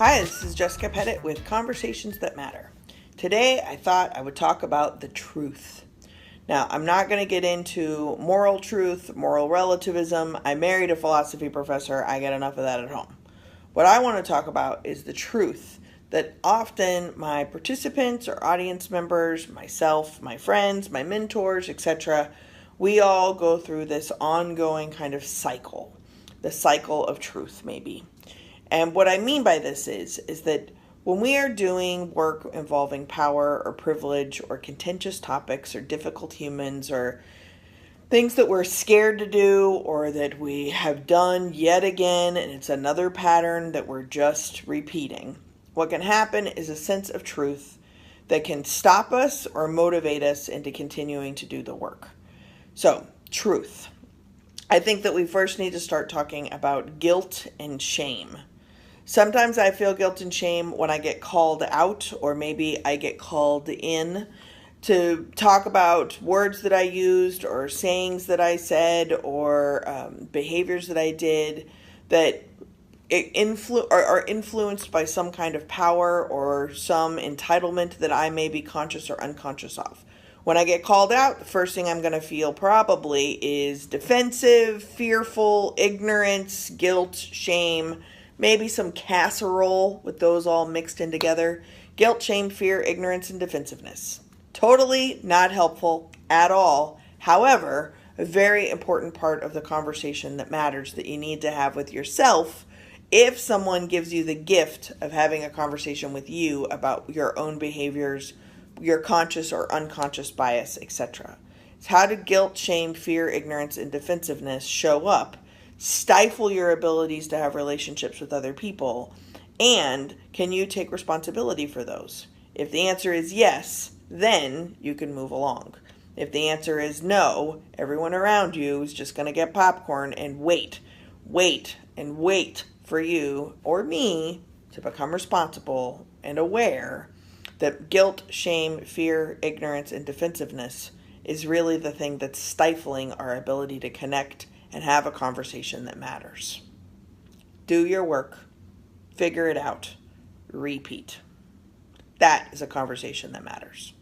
Hi, this is Jessica Pettitt with Conversations That Matter. Today, I thought I would talk about the truth. Now, I'm not going to get into moral truth, moral relativism. I married a philosophy professor. I get enough of that at home. What I want to talk about is the truth that often my participants or audience members, myself, my friends, my mentors, etc., we all go through this ongoing kind of cycle, the cycle of truth, maybe. And what I mean by this is that when we are doing work involving power or privilege or contentious topics or difficult humans or things that we're scared to do or that we have done yet again and it's another pattern that we're just repeating, what can happen is a sense of truth that can stop us or motivate us into continuing to do the work. So, truth. I think that we first need to start talking about guilt and shame. Sometimes I feel guilt and shame when I get called out, or maybe I get called in to talk about words that I used or sayings that I said or behaviors that I did that are influenced by some kind of power or some entitlement that I may be conscious or unconscious of. When I get called out, the first thing I'm going to feel probably is defensive, fearful, ignorance, guilt, shame, maybe some casserole with those all mixed in together. Guilt, shame, fear, ignorance, and defensiveness. Totally not helpful at all. However, a very important part of the conversation that matters that you need to have with yourself if someone gives you the gift of having a conversation with you about your own behaviors, your conscious or unconscious bias, etc. It's how do guilt, shame, fear, ignorance, and defensiveness show up, stifle your abilities to have relationships with other people, and can you take responsibility for those? If the answer is yes, then you can move along. If the answer is no, everyone around you is just going to get popcorn and wait for you or me to become responsible and aware that guilt, shame, fear, ignorance, and defensiveness is really the thing that's stifling our ability to connect and have a conversation that matters. Do your work. Figure it out. Repeat. That is a conversation that matters.